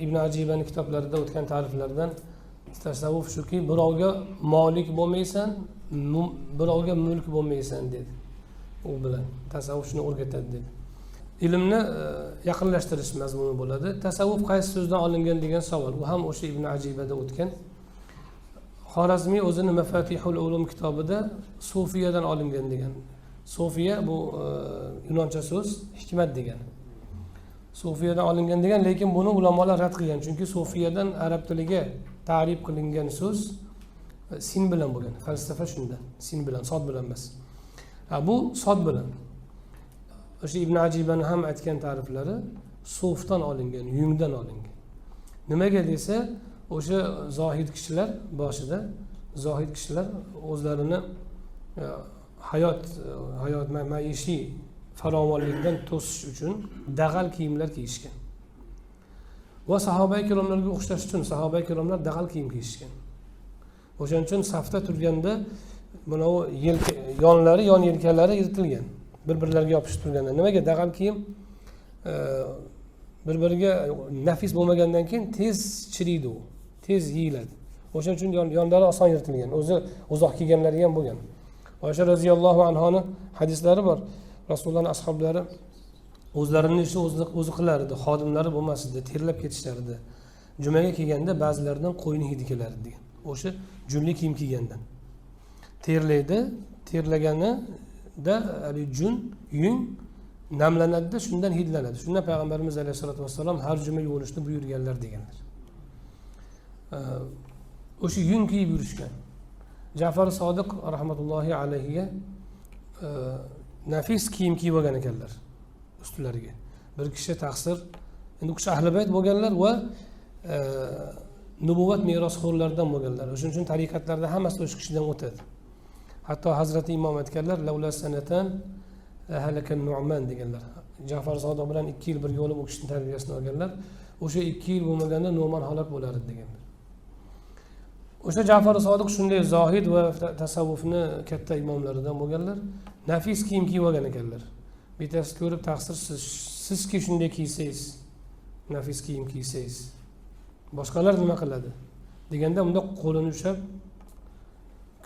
ibn Ajibani kitoblarida o'tgan ta'riflardan tasavvuf shuki, birovga molik bo'lmaysan, birovga mulk bo'lmaysan dedi. U bilan tasavvuf shuni o'rgatadi dedi. Ilmni yaqinlashtirish mazmuni bo'ladi. Tasavvuf qaysi so'zdan olingan degan savol. U ham o'sha ibn Ajibada o'tgan. Xorazmiy o'zini Mafatihul Ulum kitobida sufiyadan olingan degan. Sufiya bu yunoncha so'z, hikmat degani. Sufiyadan olingan degan, lekin buni ulamolar rad qilgan. Chunki sufiyadan arab tiliga ta'rif qilingan so'z sin bilan bo'lgan. Falsafa shundan, sin bilan, sod bilan emas. Bu sod bilan. O'sha ibn Ajibani ham aytgan ta'riflari sufdan olingan, yungdan olingan. Nimaga desa, o'sha zohid kishilar boshida, zohid kishilar o'zlarini hayot maishiy farovonlikdan to'sish uchun dag'al kiyimlar kiyishgan. Va sahoba ikromlarga o'xshash uchun sahoba ikromlar dag'al kiyim kiyishgan. O'shaning uchun safda turganda buni yonlari, yon yelkalari yirtilgan. Bir-birlariga yopishib turganda. Nimaga dag'al kiyim bir-biriga nafis bo'lmagandan keyin tez chiriydi u, tez yeyiladi. O'shaning uchun yonlari oson yirtilgan. O'zi uzoq kiyganlari ham bo'lgan. Oysha roziyallohu anhoni hadislari bor. Rasulullohning ashablari o'zlarini ishni o'zi qilar edi, xodimlari bo'lmas edi, terlab ketishardi. Jumaga kelganda ba'zilaridan qo'yni hidi kelardi degan. O'sha junli kiyim kiygandan. Terlaydi, terlaganida jun, yung namlanadi, shundan hidlanadi. Shundan payg'ambarimiz alayhisolatu vassalom har juma yuvinishni buyurganlar deganlar. O'sha yung kiyib yurishgan. Ja'far Sodiq rahmatullohi alayhiga nafis kiyim kiyib olgan ekanlar ustlariga. Bir kishi taqsir, endi u kishi ahli bayt bo'lganlar va nubuvvat merosxo'rlaridan bo'lganlar. O'shuning uchun tariqatlarda hammasi o'sha kishidan o'tadi. Hatto Hazrati Imom aytganlar, "Lavla sanatan halakan Nu'man" deganlar. Ja'far Sodiq bilan 2 yil birga bo'lib u kishining tarbiyasini olganlar. O'sha 2 yil bo'lmaganda Nu'man halok bo'lar edi deganlar. O'sha Ja'far Sodiq shunday zohid va tasavvufni katta imomlaridan bo'lganlar. Nafis kiyim kiyib olgan ekanlar. Bittasi ko'rib taqsir, sizki shunday kiysangiz, nafis kiyim kiysangiz, boshqalar nima qiladi deganda unda qo'lini ushlab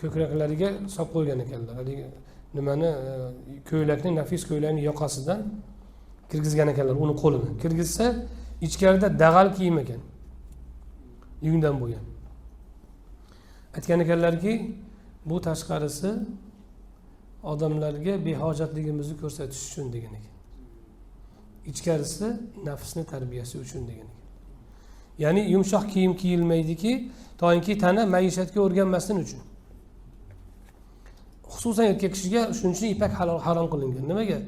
ko'kraklariga solib qo'ygan ekanlar. Haligi nimani, ko'ylakni, nafis ko'ylakni yoqasidan kirgizgan ekanlar uni qo'lini. Kirgizsa, ichkarida dag'al kiyim ekan. Yungdan bo'lgan. Aytgan ekanlarki, bu tashqarisi odamlarga behojatligimizni ko'rsatish uchun degan ekan. Ichkarisi nafsni tarbiyasi uchun degan ekan. Ya'ni yumshoq kiyim kiyilmaydiki, to'yinki tana maishatga o'rganmasin uchun. Xususan erkak kishiga shuning uchun ipak harom qilingan. Nimaga?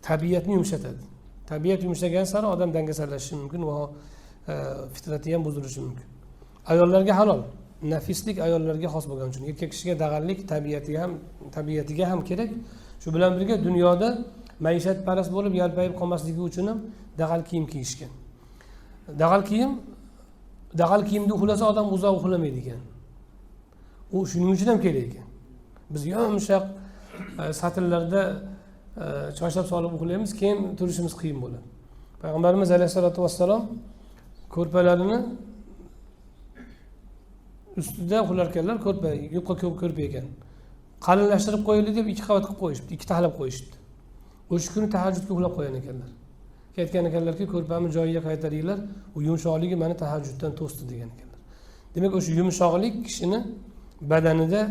Tabiatni yumshatadi. Tabiat yumshagan sari odam dangasalashishi mumkin va fitrati ham buzilishi mumkin. Ayollarga halol. Nafislik ayollarga xos bo'lgani uchun erkak kishiga dag'allik tabiatiga ham kerak. Shu bilan birga dunyoda maishatparast bo'lib yalpayib qolmasligi uchun ham dag'al kiyim kiyishgan. Dag'al kiyimni uxlasa odam uzoq uxlamaydi ekan. U shuning uchun ham kerak ekan. Biz yumshoq satrlarda choyshab solib uxlaymiz, keyin turishimiz qiyin bo'ladi. Payg'ambarimiz alayhisolatu vassalom ko'rpalarini ustida uxlar ekanlar, ko'rpa, yupqa ko'rpa ekan. Qalinlashtirib qo'yildi deb 2 qavat qilib qo'yishibdi, 2 tahlab qo'yishibdi. O'sha kuni tahajjudga uxlab qo'ygan ekanlar. Aytgan ekanlarki, ko'rpamni joyiga qaytaringlar, u yumshoqligi meni tahajjuddan to'sdi degan ekanlar. Demak, o'sha yumshoqlik kishini badanida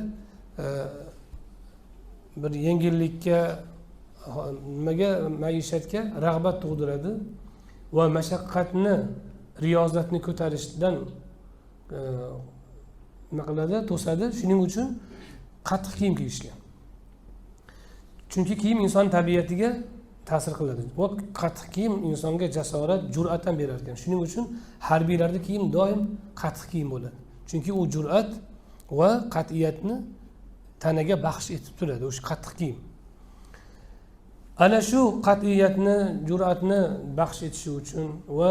bir yengillikka, nimaga, maishatga rag'bat tug'diradi va mashaqqatni, riyozatni ko'tarishdan nima qiladi, to'sadi. Shuning uchun qattiq kiyim kiyishgan. Chunki kiyim inson tabiatiga ta'sir qiladi. Va qattiq kiyim insonga jasorat, jur'at ham berar ekan. Shuning uchun harbiylarda kiyim doim qattiq kiyim bo'ladi. Chunki u jur'at va qat'iyatni tanaga baxsh etib turadi, o'sha qattiq kiyim. Ana shu qat'iyatni, jur'atni baxsh etishi uchun va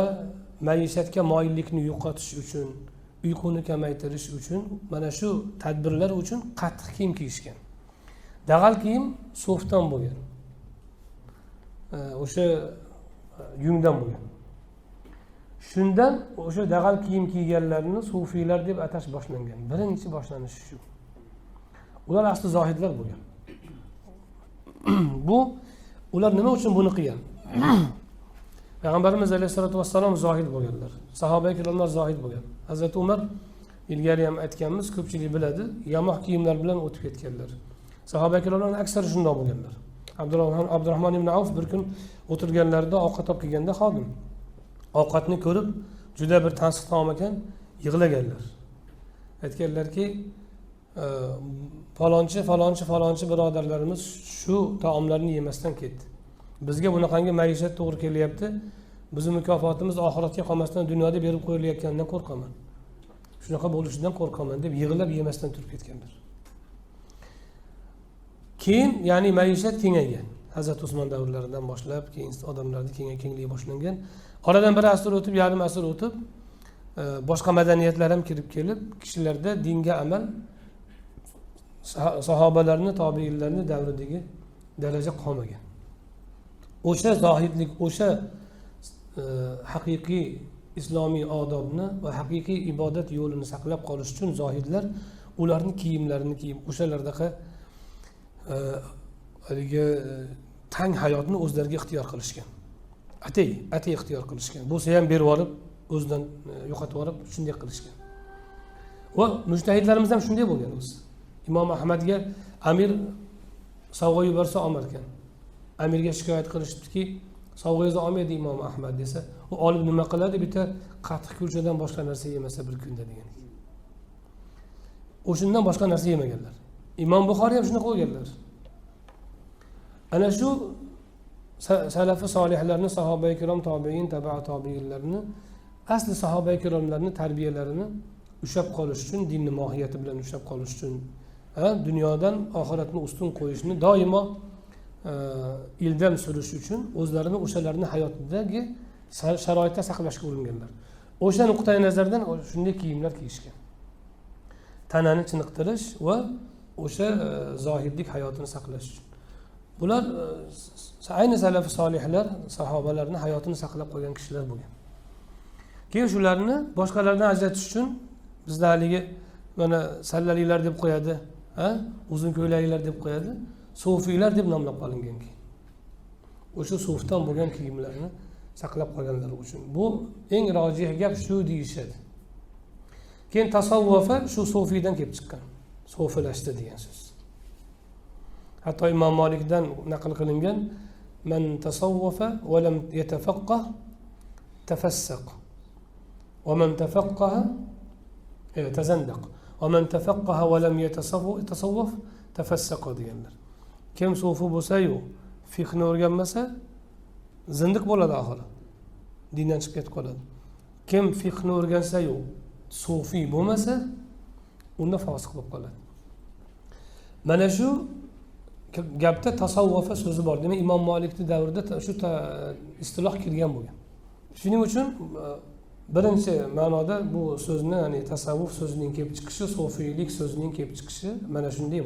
maishatga moyillikni yo'qotish uchun, uyquni kamaytirish uchun, mana shu tadbirlar uchun qattiq kiyim kiyishgan. Dag'al kiyim sufdan bo'lgan. O'sha yungdan bo'lgan. Shundan o'sha dag'al kiyim kiyganlarni sufiylar deb atash boshlangan. Birinchi boshlanishi shu. Ular asli zohidlar bo'lgan. Bu ular nima uchun buni qilgan? Payg'ambarimiz alayhisolatu vassalom zohid bo'lganlar. Sahoba ikromlar zohid bo'lgan. Hazrat Umar ilgari ham aytganmiz, ko'pchilik biladi, yamoq kiyimlar bilan o'tib ketganlar. Sahoba ikromlarning aksari shunday bo'lganlar. Abdurrahmon ibn Avf bir kun o'tirganlarida ovqat olib kelganda xodim ovqatni ko'rib juda bir tansiq taom ekan, yig'laganlar. Aytganlarki, falonchi birodarlarimiz shu taomlarni yemasdan ketdi. Bizga bunaqangi maishat to'g'ri kelyapti. Bizning mukofotimiz oxiratga qolmasdan dunyoda berib qo'yilayotganidan qo'rqaman. Shunaqa bo'lishidan qo'rqaman deb yig'lab yemasdan turib ketganlar. Keyin, ya'ni maishat kengaygan. Hazrat Usmon davrlaridan boshlab, keyin odamlarning kengligi boshlangan. Oradan bir asr o'tib, yarim asr o'tib, boshqa madaniyatlar ham kirib kelib, kishilarda dinga amal sahobalarning, tobiinlarning davridagi daraja qolmagan. O'sha zohidlik, o'sha haqiqiy islomiy odobni va haqiqiy ibodat yo'lini saqlab qolish uchun zohidlar ularning kiyimlarini kiyib, o'shalardagi haligi tang hayotni o'zlariga ixtiyor qilishgan. Atay ixtiyor qilishgan. Bo'lsa ham berib olib, o'zidan yo'qotib olib, shunday qilishgan. Va mujtahidlarimiz ham shunday bo'lgan o'zi. Imom Ahmadga amir sovg'a yuborsa olmar ekan. Amirga shikoyat qilishibdiki, sovg'angizni olmaydi Imom Ahmad desa, u olib nima qiladi? Bitta qatiq kulchadan boshqa narsa yemasa bir kunda degan. O'shundan boshqa narsa yemaganlar. Imom Buxoriy ham shunaqa qilganlar. Ana shu salafi solihlarni, sahoba-i kirom, tobiin, tabi'a tobiinlarni, asli sahoba-i kiromlarni tarbiyalarini ushlab qolish uchun, dinning mohiyati bilan ushlab qolish uchun, dunyodan oxiratni ustun qo'yishni doimo ildam surish uchun o'zlarini o'shalarning hayotidagi sharoitda saqlashga uringanlar. O'sha nuqtai nazardan shunday kiyimlar kiyishgan. Tanani chiniqtirish va o'sha zohidlik hayotini saqlash uchun. Bular ayni salafi solihlar, sahobalarning hayotini saqlab qo'ygan kishilar bo'lgan. Keyin shularni boshqalardan ajratish uchun bizda haligi mana sallaliklar deb qo'yadi, uzun ko'ylaklar deb qo'yadi, sufiylar deb nomlab qolingan keyin. O'sha sufdan bo'lgan kiyimlarni saqlab qolganlar uchun. Bu eng rojih gap shu deyishadi. Keyin tasavvufa shu sufiydan kelib chiqqan. Sufilashdi degan so'z. Hatto Imom Malikdan naql qilingan man tasawwafa va lam yatafaqqah tafassaq va man tafaqqaha tazandaq va man tafaqqaha va lam yatasawwaf tafassaqa deganlar. Kim sufi bo'lsa-yu, fiqhni o'rganmasa, zindiq bo'ladi oxiri. Dindan chiqib ketib qoladi. Kim fiqhni o'rgansa-yu, sufi bo'lmasa, unda fosiq bo'lib qoladi. Mana shu gapda tasavvufa so'zi bor. Demak, Imom Malikning davrida shu istiloh kirgan bo'lgan. Shuning uchun birinchi ma'noda bu so'zni, ya'ni tasavvuf so'zining kelib chiqishi, sufiylik so'zining kelib chiqishi mana shunday